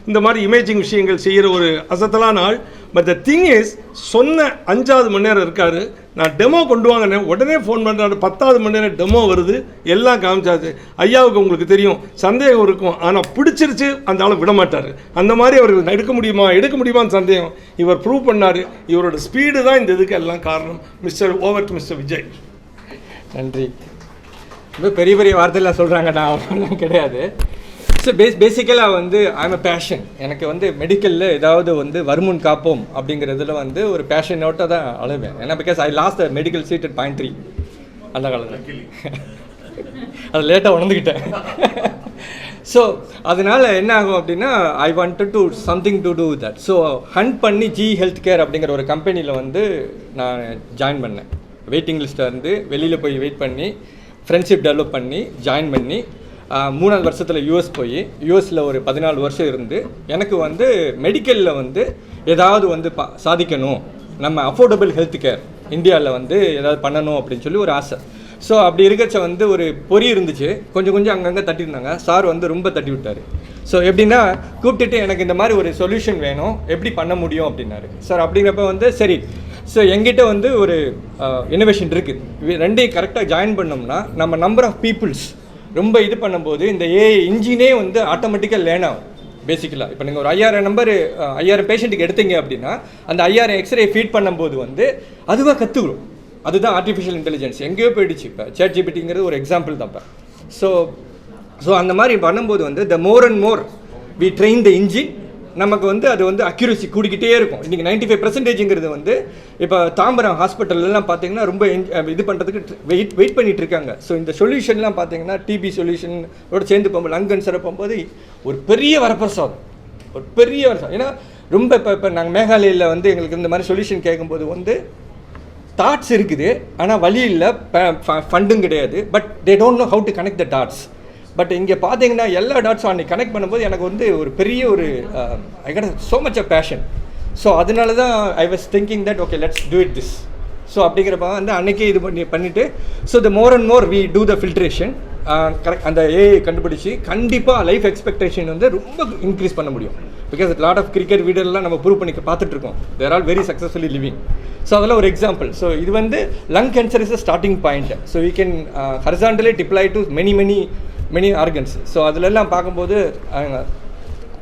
இந்த மாதிரி இமேஜிங் விஷயங்கள் செய்கிற ஒரு அசத்தலான ஆள். பட் த திங் இஸ், சொன்ன 5வது மணி நேரம் இருக்கார். நான் டெமோ கொண்டு வாங்கினேன், உடனே ஃபோன் பண்ணுறாரு. 10வது மணி நேரம் டெமோ வருது, எல்லாம் காமிச்சாச்சு. ஐயாவுக்கு உங்களுக்கு தெரியும் சந்தேகம் இருக்கும், ஆனால் பிடிச்சிருச்சு, அந்த ஆளை விட மாட்டார். அந்த மாதிரி அவர் எடுக்க முடியுமான்னு சந்தேகம். இவர் ப்ரூவ் பண்ணார். இவரோட ஸ்பீடு தான் இந்த இதுக்கு எல்லாம் காரணம். Over to mister Vijay. நன்றி. ரொம்ப பெரிய பெரிய வார்த்தையெல்லாம் சொல்கிறாங்க, நான் ஒன்றும் கிடையாது. ஸோ பேசிக்கலாக வந்து ஐம் அ பேஷன். எனக்கு வந்து மெடிக்கலில் ஏதாவது வந்து வருமுன் காப்போம் அப்படிங்கிறதுல வந்து ஒரு பேஷனோட்ட தான் அழுவேன். ஏன்னா because I lost medical seat at 0.3 அந்த காலத்தில். அது லேட்டாக உணர்ந்துக்கிட்டேன். ஸோ அதனால் என்ன ஆகும் அப்படின்னா, I wanted to something to do that. So hunt பண்ணி ஜி ஹெல்த் கேர் அப்படிங்கிற ஒரு கம்பெனியில் வந்து நான் ஜாயின் பண்ணேன். வெயிட்டிங் லிஸ்ட்டில் இருந்து வெளியில் போய் வெயிட் பண்ணி ஃப்ரெண்ட்ஷிப் டெவலப் பண்ணி ஜாயின் பண்ணி 3வது வருஷத்தில் யூஎஸில் ஒரு 14 வருஷம் இருந்து எனக்கு வந்து மெடிக்கலில் வந்து ஏதாவது வந்து சாதிக்கணும், நம்ம அஃபோர்டபுள் ஹெல்த் கேர் இந்தியாவில் வந்து ஏதாவது பண்ணணும் அப்படின்னு சொல்லி ஒரு ஆசை. ஸோ அப்படி இருக்கச்ச வந்து ஒரு பொறி இருந்துச்சு, கொஞ்சம் அங்கங்கே தட்டியிருந்தாங்க. சார் வந்து ரொம்ப தட்டி விட்டார். ஸோ எப்படின்னா கூப்பிட்டுட்டு எனக்கு இந்த மாதிரி ஒரு சொல்யூஷன் வேணும், எப்படி பண்ண முடியும் அப்படின்னாரு. சார் அப்படிங்கிறப்ப வந்து சரி, ஸோ எங்கிட்ட வந்து ஒரு இன்னோவேஷன் இருக்குது, ரெண்டையும் கரெக்டாக ஜாயின் பண்ணோம்னா நம்ம நம்பர் ஆஃப் பீப்புள்ஸ் ரொம்ப இது பண்ணும்போது இந்த ஏஐ இன்ஜினே வந்து ஆட்டோமேட்டிக்காக லேர்ன் ஆகும். பேசிக்கலாக இப்போ நீங்கள் ஒரு 5000 பேஷண்ட்டுக்கு எடுத்தீங்க அப்படின்னா அந்த 5000 எக்ஸ்ரே ஃபீட் பண்ணும்போது வந்து அதுவாக கற்றுக்கிறோம். அதுதான் ஆர்டிஃபிஷியல் இன்டெலிஜென்ஸ். எங்கேயோ போயிடுச்சு. இப்போ சேட் ஜிபிடிங்கிறது ஒரு எக்ஸாம்பிள் தான். இப்போ ஸோ ஸோ அந்த மாதிரி பண்ணும்போது வந்து the more and more we train the engine, நமக்கு வந்து அது வந்து அக்யூரசி கூடிக்கிட்டே இருக்கும். இன்றைக்கி 95%ங்கிறது வந்து இப்போ தாம்பரம் ஹாஸ்பிட்டல்லாம் பார்த்தீங்கன்னா ரொம்ப இது பண்ணுறதுக்கு வெயிட் பண்ணிட்டு இருக்காங்க. ஸோ இந்த சொல்யூஷன்லாம் பார்த்தீங்கன்னா டிபி சொல்யூஷனோட சேர்ந்து போகும்போது லங் கேன்சரை போகும்போது ஒரு பெரிய வரப்பிரசாதம், ஒரு பெரிய வரப்பிரசாதம். ஏன்னா ரொம்ப இப்போ நாங்கள் மேகாலயில் வந்து எங்களுக்கு இந்த மாதிரி சொல்யூஷன் கேட்கும்போது வந்து தாட்ஸ் இருக்குது, ஆனால் வழி இல்லை, ஃபண்டும் கிடையாது, but they don't know how to connect the dots. But இங்கே பார்த்தீங்கன்னா எல்லா டாட்ஸும் அன்றைக்கி கனெக்ட் பண்ணும்போது எனக்கு வந்து ஒரு பெரிய ஒரு I got so much a passion. So அதனால தான் I was thinking that okay let's do it this. So அப்படிங்கிறப்ப வந்து அன்றைக்கே இது பண்ணிவிட்டு so the more and more we do the filtration correct. அந்த ஏஐ கண்டுபிடிச்சி கண்டிப்பாக லைஃப் எக்ஸ்பெக்டேஷன் வந்து ரொம்ப இன்க்ரீஸ் பண்ண முடியும். பிகாஸ் லாட் ஆஃப் கிரிக்கெட் வீடியோலாம் நம்ம ப்ரூவ் பண்ணி பார்த்துட்ருக்கோம். They're all very successfully living. So அதெல்லாம் ஒரு எக்ஸாம்பிள். ஸோ இது வந்து lung cancer is a starting point. So we can horizontally deploy to many organs. So அதிலெல்லாம் பார்க்கும்போது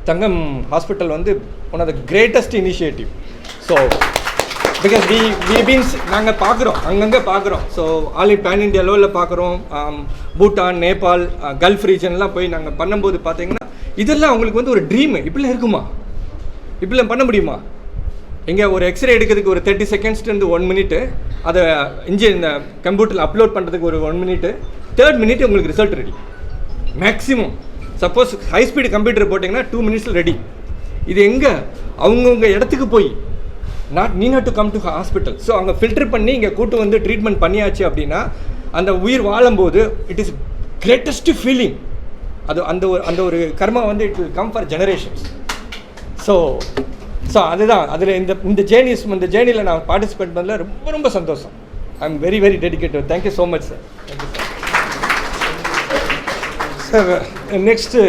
தங்கம் ஹாஸ்பிட்டல் வந்து one of the greatest initiative. So because we beans நாங்கள் பார்க்குறோம், அங்கங்கே பார்க்குறோம். ஸோ ஆல் பேன் இண்டியா லெவலில் பார்க்குறோம். பூட்டான், நேபாள், கல்ஃப் ரீஜன்லாம் போய் நாங்கள் பண்ணும்போது பார்த்தீங்கன்னா இதெல்லாம் அவங்களுக்கு வந்து ஒரு ட்ரீமு. இப்படிலாம் இருக்குமா, இப்படிலாம் பண்ண முடியுமா? எங்கே ஒரு எக்ஸ்ரே எடுக்கிறதுக்கு ஒரு 30 செகண்ட்ஸ்லேருந்து 1 மினிட்டு, அதை இந்த கம்ப்யூட்டரில் அப்லோட் பண்ணுறதுக்கு ஒரு 1 மினிட்டு, 3rd மினிட் உங்களுக்கு result ready maximum. Suppose high speed computer போட்டிங்கன்னா 2 மினிட்ஸில் ரெடி. இது எங்கே அவங்கவுங்க இடத்துக்கு போய் need to come to hospital. So அங்கே ஃபில்டர் பண்ணி இங்கே கூட்டு வந்து ட்ரீட்மெண்ட் பண்ணியாச்சு அப்படின்னா அந்த உயிர் வாழும்போது இட் இஸ் கிரேட்டஸ்ட் ஃபீலிங். அது அந்த ஒரு கர்மா வந்து it will come for generations. So அதுதான் அதில் இந்த ஜேர்னியில் நான் பார்ட்டிசிபேட் பண்ணதில் ரொம்ப ரொம்ப சந்தோஷம். I am very very dedicated. Thank you so much sir. Sir next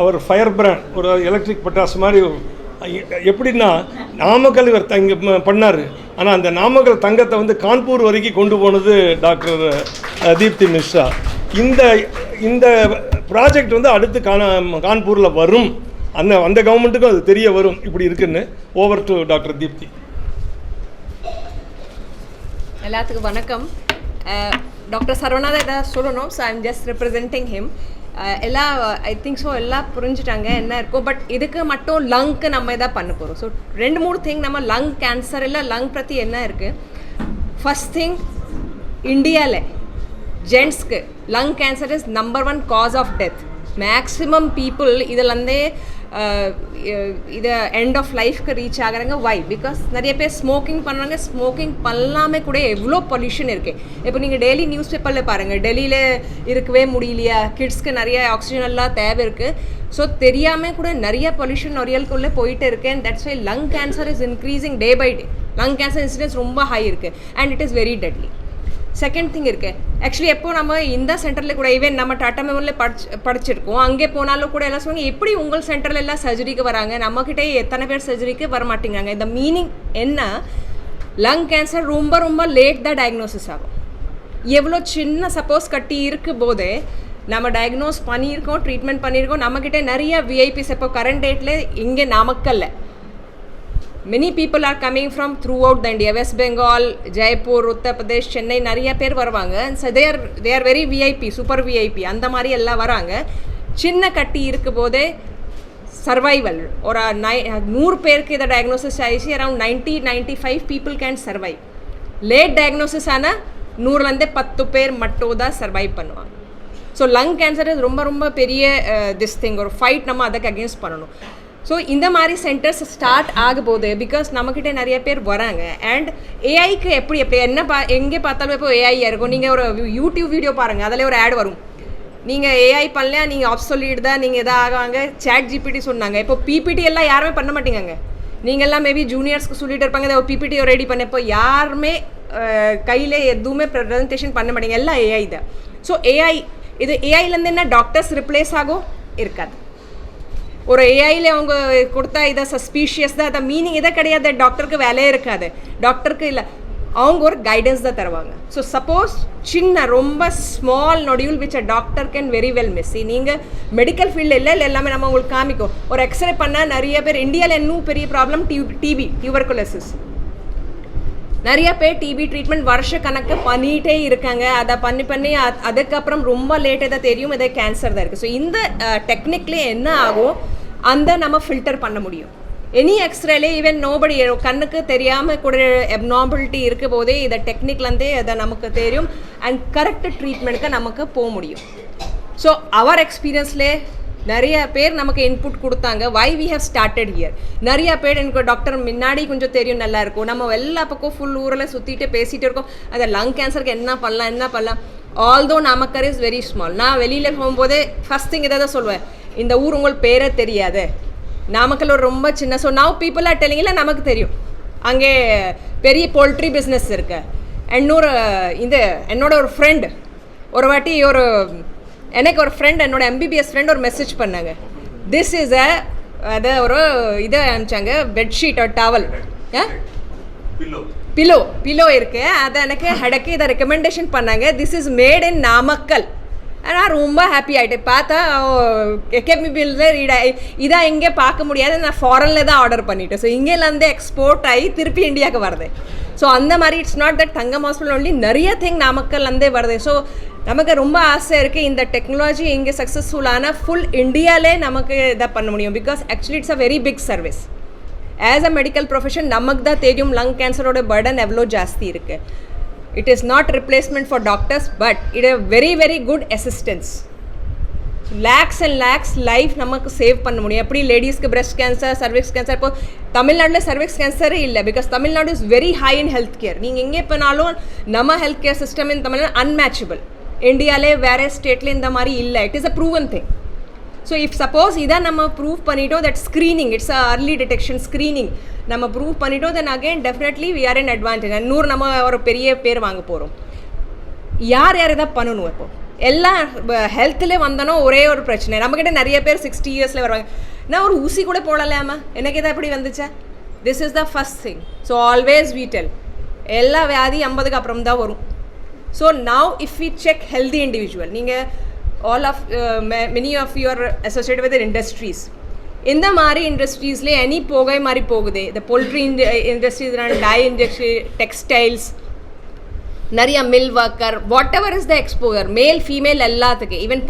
அவர் ஃபயர் பிராண்ட் ஒரு எலக்ட்ரிக் பட்டாசு மாதிரி எப்படின்னா நாமக்கல் இவர் பண்ணார். ஆனால் அந்த நாமக்கல் தங்கத்தை வந்து கான்பூர் வரைக்கும் கொண்டு போனது டாக்டர் தீப்தி மிஸ்ரா. இந்த ப்ராஜெக்ட் வந்து அடுத்து கான்பூரில் வரும், அந்த கவர்மெண்ட்டுக்கும் அது தெரிய வரும் இப்படி இருக்குன்னு. Over to doctor Deepti. எல்லாத்துக்கும் வணக்கம். டாக்டர் சரவணா தான் எதாவது சொல்லணும். So I am just representing him. எல்லாம் ஐ திங்க் ஸோ எல்லாம் புரிஞ்சுட்டாங்க என்ன இருக்கும். பட் இதுக்கு மட்டும் லங்க்கு நம்ம எதாவது பண்ண போகிறோம். ஸோ 2-3 திங் நம்ம லங் கேன்சர் இல்லை லங் பற்றி என்ன இருக்குது. ஃபஸ்ட் திங், இந்தியாவில் ஜென்ட்ஸ்க்கு lung cancer is number 1 cause of death. Maximum people இதிலேருந்தே இதை எண்ட் ஆஃப் லைஃப்க்கு ரீச் ஆகிறாங்க. வை? பிகாஸ் நிறைய பேர் ஸ்மோக்கிங் பண்ணுறாங்க. ஸ்மோக்கிங் பண்ணாமல் கூட எவ்வளோ பொல்யூஷன் இருக்குது. இப்போ நீங்கள் டெய்லி நியூஸ் பேப்பரில் பாருங்கள், டெல்லியில் இருக்கவே முடியலையா, கிட்ஸ்க்கு நிறைய ஆக்சிஜன் எல்லாம் தேவை இருக்குது. ஸோ தெரியாமல் கூட நிறைய பொல்யூஷன் நொரியலுக்குள்ளே போயிட்டு இருக்கு. And that's why lung cancer is increasing day by day. Lung cancer incidence ரொம்ப ஹை இருக்குது and it is very deadly. Second thing இருக்குது, ஆக்சுவலி எப்போ நம்ம இந்த சென்டரில் கூட ஈவன் நம்ம டாட்டா மெமோரியில் படிச்சிருக்கோம். அங்கே போனாலும் கூட எல்லாம் சொல்லுவாங்க, எப்படி உங்கள் சென்டரில் எல்லாம் சர்ஜரிக்கு வராங்க, நம்மக்கிட்டே எத்தனை பேர் சர்ஜரிக்கு வரமாட்டேங்கிறாங்க. இந்த மீனிங் என்ன? லங் கேன்சர் ரொம்ப ரொம்ப லேட் தான் டயக்னோசிஸ் ஆகும். எவ்வளோ சின்ன சப்போஸ் கட்டி இருக்கும் போதே நம்ம டயக்னோஸ் பண்ணியிருக்கோம், ட்ரீட்மெண்ட் பண்ணியிருக்கோம். நம்மக்கிட்ட நிறைய விஐபிஸ் இப்போ கரண்ட் டேட்டில் இங்கே நாமக்கல்ல many people are coming from throughout the India, West Bengal, Jaipur, Uttar Pradesh, Chennai, நிறைய பேர் வருவாங்க. so they are very VIP, super VIP அந்த மாதிரி எல்லாம் வராங்க. சின்ன கட்டி இருக்கும் போதே சர்வைவல் ஒரு 100 பேருக்கு இதை டயக்னோசிஸ் ஆயிடுச்சு. Around 90-95 people can survive. Late diagnosis ஆனால் 100லேருந்து 10 பேர் மட்டும் தான் சர்வைவ் பண்ணுவாங்க. ஸோ லங் கேன்சர் ரொம்ப ரொம்ப பெரிய திஸ் திங், ஒரு ஃபைட் நம்ம அதுக்கு அகேன்ஸ்ட் பண்ணணும். ஸோ இந்த மாதிரி சென்டர்ஸ் ஸ்டார்ட் ஆகும்போது பிகாஸ் நம்மக்கிட்ட நிறைய பேர் வராங்க. அண்ட் ஏஐக்கு எப்படி என்ன எங்கே பார்த்தாலும் இப்போ ஏஐ இருக்கும். நீங்கள் ஒரு யூடியூப் வீடியோ பாருங்கள், அதில் ஒரு ஆட் வரும், நீங்கள் ஏஐ பண்ணலையா, நீங்கள் ஆப்சொல்யூட் தான், நீங்கள் எதாவது ஆகாங்க. சேட் ஜிபிடி சொன்னாங்க. இப்போ பிபிடி எல்லாம் யாருமே பண்ண மாட்டேங்க. நீங்கள் எல்லாம் மேபி ஜூனியர்ஸ்க்கு சொல்லிட்டு இருப்பாங்க, இதை பிபிடி ரெடி பண்ண. இப்போ யாருமே கையில் எதுவுமே ப்ரெசன்டேஷன் பண்ண மாட்டேங்க, எல்லாம் ஏஐ தான். ஸோ ஏஐ இது ஏஐலேருந்து என்ன டாக்டர்ஸ் ரிப்ளேஸ் ஆகும் இருக்காது. ஒரு ஏஐயில் அவங்க கொடுத்தா இதை சஸ்பீஷியஸ் தான், அதை மீனிங் இதை கிடையாது. டாக்டருக்கு வேலையே இருக்காது. டாக்டருக்கு இல்லை, அவங்க ஒரு கைடன்ஸ் தான் தருவாங்க. ஸோ சப்போஸ் சின்ன ரொம்ப small nodule which a doctor can very well miss. நீங்கள் மெடிக்கல் ஃபீல்டில் இல்லை எல்லாமே நம்ம உங்களுக்கு காமிக்கும். ஒரு எக்ஸ்ரே பண்ணால் நிறைய பேர் இந்தியாவில் இன்னும் பெரிய ப்ராப்ளம் டிபி, டியூபர்குலோசிஸ். நிறைய பேர் டிபி ட்ரீட்மெண்ட் வருஷ கணக்கு பண்ணிகிட்டே இருக்காங்க. அதை பண்ணி அதுக்கப்புறம் ரொம்ப லேட்டாக தான் தெரியும் இதே கேன்சர் தான் இருக்குது. ஸோ இந்த டெக்னிக்லேயே என்ன ஆகும், அந்த நம்ம ஃபில்டர் பண்ண முடியும். எனி எக்ஸ்ரேலே ஈவன் நோபடி கண்ணுக்கு தெரியாமல் கூட எப்நார்மலிட்டி இருக்க போதே இதை டெக்னிக்லேருந்தே அதை நமக்கு தெரியும் அண்ட் கரெக்ட் ட்ரீட்மெண்ட்டுக்கு நமக்கு போக முடியும். ஸோ அவர் எக்ஸ்பீரியன்ஸ்லே நிறைய பேர் நமக்கு இன்புட் கொடுத்தாங்க. Why we have started here. நிறைய பேர் எனக்கு டாக்டர் முன்னாடி கொஞ்சம் தெரியும், நல்லா இருக்கும், நம்ம எல்லா பக்கம் ஃபுல் ஊரில் சுற்றிட்டு பேசிகிட்டு இருக்கோம், அந்த லங் கேன்சருக்கு என்ன பண்ணலாம். Although Namakkal is very small. நான் வெளியில் போகும்போதே ஃபஸ்ட் திங் இதை தான் சொல்லுவேன், இந்த ஊர் உங்களுக்கு பேரே தெரியாது, நாமக்கல் ஒரு ரொம்ப சின்ன. So now people are telling, இல்லை நமக்கு தெரியும் அங்கே பெரிய போல்ட்ரி பிஸ்னஸ் இருக்கு. என்னோட ஒரு ஃப்ரெண்ட் ஒரு வாட்டி எனக்கு ஒரு ஃப்ரெண்ட், என்னோட MBBS ஃப்ரெண்ட் ஒரு மெசேஜ் பண்ணாங்க. திஸ் இஸ் அதை ஒரு இதை அனுப்பிச்சாங்க, பெட்ஷீட் ஒரு டவல் பிலோ இருக்கு, அதை எனக்கு ஹெடக்கு இதை ரெக்கமெண்டேஷன் பண்ணாங்க. This is made in Namakkal. நான் ரொம்ப ஹாப்பி ஆகிட்டேன். பார்த்தா கேபிபியில் இதான் எங்கே பார்க்க முடியாது, நான் ஃபாரினில் தான் ஆர்டர் பண்ணிட்டேன். ஸோ இங்கேருந்து எக்ஸ்போர்ட் ஆகி திருப்பி இந்தியாவுக்கு வருது. ஸோ அந்த மாதிரி it's not that Thangam hospital only, நிறைய திங் நாமக்கல்லேருந்தே வருது. ஸோ நமக்கு ரொம்ப ஆசை இருக்குது இந்த டெக்னாலஜி இங்கே சக்ஸஸ்ஃபுல்லான ஃபுல் இந்தியாவிலே நமக்கு இதை பண்ண முடியும். Because actually it's a very big service. As a medical profession நமக்கு தான் தெரியும் லங் கேன்சரோட பர்டன் எவ்வளோ ஜாஸ்தி இருக்குது. It is not replacement for doctors, but it is a very, very good assistance. So, lakhs and lakhs life நமக்கு save பண்ண முடியும். எப்படி லேடிஸ்க்கு breast cancer, cervix cancer, இப்போ தமிழ்நாட்டில் cervix cancer இல்லை, because Tamil Nadu is very high in health care. நீங்கள் எங்கே போனாலும் நம்ம health care system in Tamil Nadu unmatchable. இந்தியாவிலே வேறு ஸ்டேட்டில் இந்த மாதிரி இல்லை. It is a proven thing. So if suppose இதை நம்ம ப்ரூவ் பண்ணிட்டோம், that screening, it's a early detection screening நம்ம ப்ரூவ் பண்ணிட்டோம், then again definitely we are in advantage. 100 நம்ம ஒரு பெரிய பேர் வாங்க போகிறோம். யார் இதை பண்ணணும்? இப்போ எல்லாம் ஹெல்த்தில் வந்தனோ ஒரே ஒரு பிரச்சனை. நம்மக்கிட்ட நிறைய பேர் 60 இயர்ஸில் வருவாங்க, நான் ஒரு ஊசி கூட போடலாமா, எனக்கு இதை எப்படி வந்துச்சா? This is the first thing. So always we tell, எல்லா வியாதி 50க்கு அப்புறம் தான் வரும். So now if we check healthy individual, நீங்கள் all of many of you are associated with the industries. இந்த மாதிரி இண்டஸ்ட்ரீஸ்லேயே எனி போகை மாதிரி போகுது. இந்த poultry industries, dye industry, textiles, நிறைய mill worker, whatever is the exposure, male female எல்லாத்துக்கு, even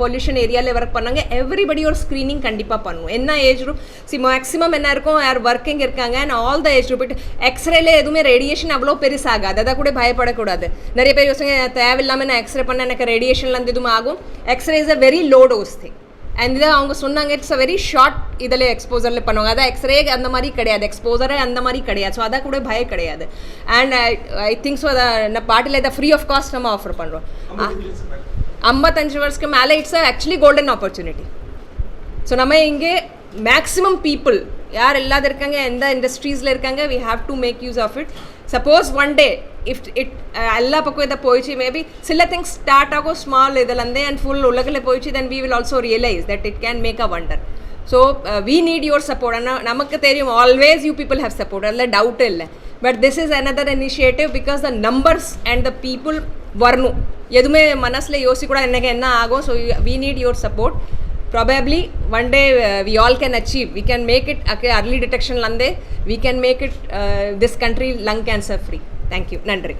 pollution ஏரியாவில் work பண்ணாங்க, எவ்ரிபடி ஒரு ஸ்க்ரீனிங் கண்டிப்பாக பண்ணுவோம். என்ன ஏஜ் குரூப் மேக்ஸிமம் என்ன இருக்கும், யார் ஒர்க்கிங் இருக்காங்க and all the age group. எக்ஸ்ரேல எதுவுமே ரேடியேஷன் அவ்வளோ பெருசாகாது, அதை கூட பயப்படக்கூடாது. நிறைய பேர் யோசிங்க, தேவையில்லாமல் நான் எக்ஸ்ரே பண்ண எனக்கு ரேடியேஷன்லேருந்து எதுவும் ஆகும். X ray is a very low dose thing. And இதை அவங்க சொன்னாங்க, இட்ஸ் அ வெரி ஷார்ட் இதில் எக்ஸ்போசரில் பண்ணுவாங்க. அதான் எக்ஸ்ரே அந்த மாதிரி கிடையாது, எக்ஸ்போசரே அந்த மாதிரி கிடையாது. ஸோ அதை கூட பயம் கிடையாது. அண்ட் ஐ திங்க் ஸோ அதை நான் பாட்டில் இதை ஃப்ரீ ஆஃப் காஸ்ட் நம்ம ஆஃபர் பண்ணுறோம். 55 வருஷத்துக்கு மேலே it's actually golden opportunity. So நம்ம இங்கே மேக்ஸிமம் பீப்புள் யார் இல்லாத இருக்காங்க, எந்த இண்டஸ்ட்ரீஸில் இருக்காங்க, we have to make use of it. Suppose one day if it எல்லா பக்கம் இதை போயிடுச்சு, மேபி சில திங்ஸ் ஸ்டார்ட் ஆகும் ஸ்மால் இதுலேருந்தே அண்ட் ஃபுல் உலகில் போயிடுச்சு, then we will also realize that it can make a wonder. So we need your support. ஆனால் நமக்கு தெரியும் always you people have support, அதில் டவுட்டு இல்லை. But this is another initiative because the numbers and the people வரணும். எதுவுமே மனசில் யோசிக்கூடாது எனக்கு என்ன ஆகும். So we need your support. Probably one day we all can achieve. We can make it early detection lande. We can make it this country lung cancer free. Thank you. நன்றி.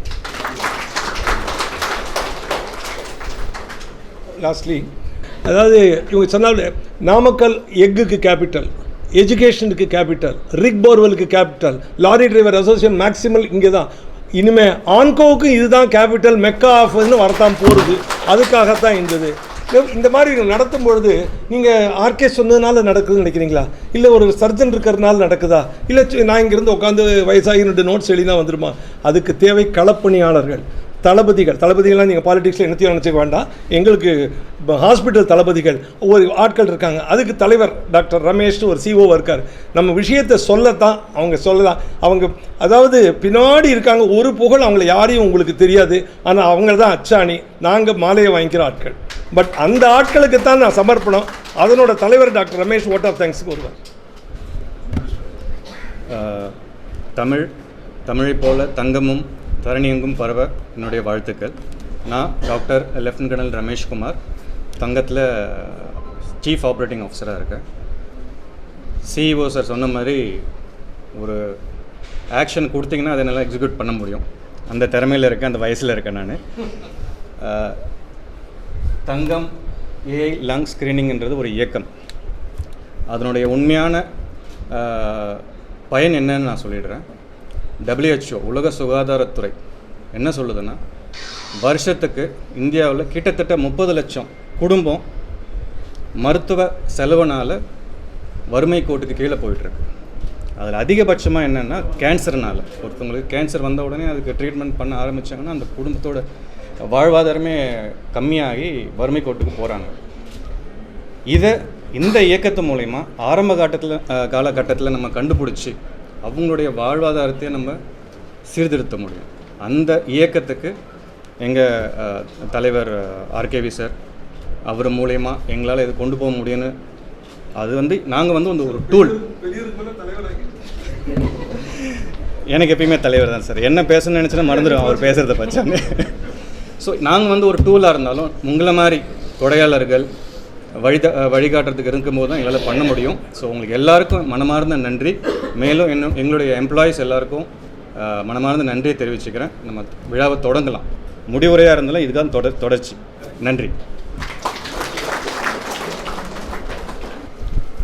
Lastly, அதாவது இவங்க சொன்னால் நாமக்கல் எக்குக்கு capital, எஜுகேஷனுக்கு capital, rig போர்வெலுக்கு capital, lorry driver association maximal இங்கே தான். இனிமேல் ஆன்கோவுக்கு இதுதான் கேபிட்டல், மெக்கா ஆஃபர்னு வரத்தான் போகிறது. அதுக்காகத்தான் இருந்தது. இந்த மாதிரி நடத்தும் பொழுது நீங்கள் ஆர்கே சொன்னதுனால நடக்குதுன்னு நினைக்கிறீங்களா, இல்லை ஒரு சர்ஜன் இருக்கிறதுனால நடக்குதா, இல்லை நான் இங்கேருந்து உட்காந்து வயசாகி 2 நோட்ஸ் எழுதினா வந்துடுமா? அதுக்கு தேவை களப்பணியாளர்கள், தளபதிகள்லாம் நீங்கள் பாலிடிக்ஸில் என்னத்தையும் நினச்சிக்க வேண்டாம். எங்களுக்கு ஹாஸ்பிட்டல் தளபதிகள் ஒவ்வொரு ஆட்கள் இருக்காங்க. அதுக்கு தலைவர் டாக்டர் ரமேஷ்னு ஒரு CO இருக்கார். நம்ம விஷயத்தை சொல்லத்தான் அவங்க அதாவது பின்னாடி இருக்காங்க. ஒரு புகழ் அவங்கள யாரையும் உங்களுக்கு தெரியாது, ஆனால் அவங்க தான் அச்சாணி, நாங்கள் மாலையை வாங்கிக்கிற ஆட்கள். பட் அந்த ஆட்களுக்கு தான் நான் சமர்ப்பணம். அதனோட தலைவர் டாக்டர் ரமேஷ் ஓட் ஆஃப் தேங்க்ஸுக்கு வருவார். தமிழை போல தங்கமும் தரணியெங்கும் பரவ என்னுடைய வாழ்த்துக்கள். நான் டாக்டர் லெஃப்டினன்ட் கர்னல் ரமேஷ்குமார், தங்கத்தில் சீஃப் ஆப்ரேட்டிங் ஆஃபீஸராக இருக்கேன். CEO சார் சொன்ன மாதிரி ஒரு ஆக்ஷன் கொடுத்தீங்கன்னா அதை நல்லா எக்ஸிக்யூட் பண்ண முடியும். அந்த திறமையில் இருக்கேன், அந்த வயசில் இருக்கேன் நான். தங்கம் ஏஐ லங் ஸ்க்ரீனிங்கிறது ஒரு இயக்கம். அதனுடைய உண்மையான பயன் என்னன்னு நான் சொல்லிடுறேன். WHO உலக சுகாதாரத்துறை என்ன சொல்லுதுன்னா, வருஷத்துக்கு இந்தியாவில் கிட்டத்தட்ட 30 லட்சம் குடும்பம் மருத்துவ செலவுனால் வறுமை கோட்டுக்கு கீழே போயிட்டுருக்கு. அதில் அதிகபட்சமாக என்னென்னா கேன்சர்னால், ஒருத்தவங்களுக்கு கேன்சர் வந்த உடனே அதுக்கு ட்ரீட்மெண்ட் பண்ண ஆரம்பித்தாங்கன்னா அந்த குடும்பத்தோட வாழ்வாதாரமே கம்மியாகி வறுமை கோட்டுக்கு போகிறாங்க. இந்த இயக்கத்து மூலயமா ஆரம்ப காலகட்டத்தில் நம்ம கண்டுபிடிச்சி அவங்களுடைய வாழ்வாதாரத்தை நம்ம சீர்திருத்த முடியும். அந்த இயக்கத்துக்கு எங்கள் தலைவர் RKV சார் அவர் மூலயமா எங்களால் இது கொண்டு போக முடியும்னு, அது நாங்கள் ஒரு டூல். எனக்கு எப்பயுமே தலைவர் தான் சார். என்ன பேசணும்னு நினச்சினா மறந்துடும் அவர் பேசுகிறத பச்சாங்க. ஸோ நாங்கள் ஒரு டூலாக இருந்தாலும் உங்களை மாதிரி கொடையாளர்கள் வழிகாட்டுறதுக்கு இருக்கும்போது தான் எங்களால் பண்ண முடியும். ஸோ உங்களுக்கு எல்லாருக்கும் மனமார்ந்த நன்றி. மேலும் எங்களுடைய எம்ப்ளாயீஸ் எல்லாருக்கும் மனமார்ந்த நன்றியை தெரிவிச்சுக்கிறேன். நம்ம விழாவை தொடங்கலாம். முடிவுரையாக இருந்தாலும் இதுதான் தொடர்ச்சி. நன்றி.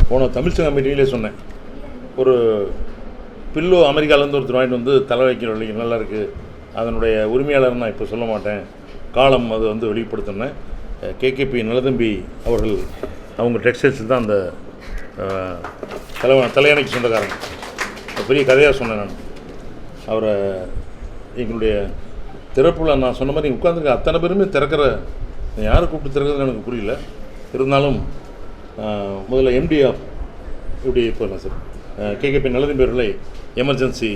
போன தமிழ்ச்சங்க மீட்டிங்லேயே சொன்னேன், ஒரு பில்லோ அமெரிக்காவிலேருந்து ஒருத்தர் வாங்கிட்டு தலை வைக்கிற வழி நல்லா இருக்குது, அதனுடைய உரிமையாளர் நான் இப்போ சொல்ல மாட்டேன், காலம் அது வெளிப்படுத்தினேன். KKP நலதம்பி அவர்கள் அவங்க டெக்ஸ்டைல்ஸில் தான் அந்த தலையணைக்கு சொந்தக்காரங்க. பெரிய கதையாக சொன்னேன் நான். அவரை எங்களுடைய திறப்பில் நான் சொன்ன மாதிரி உட்காந்துருக்க அத்தனை பேருமே திறக்கிற, யாரை கூப்பிட்டு திறக்கிறதுன்னு எனக்கு புரியல. இருந்தாலும் முதல்ல MD ஆஃப் இப்படி போயிடலாம் சார், KKP நலதம்பி அவர்களை எமர்ஜென்சி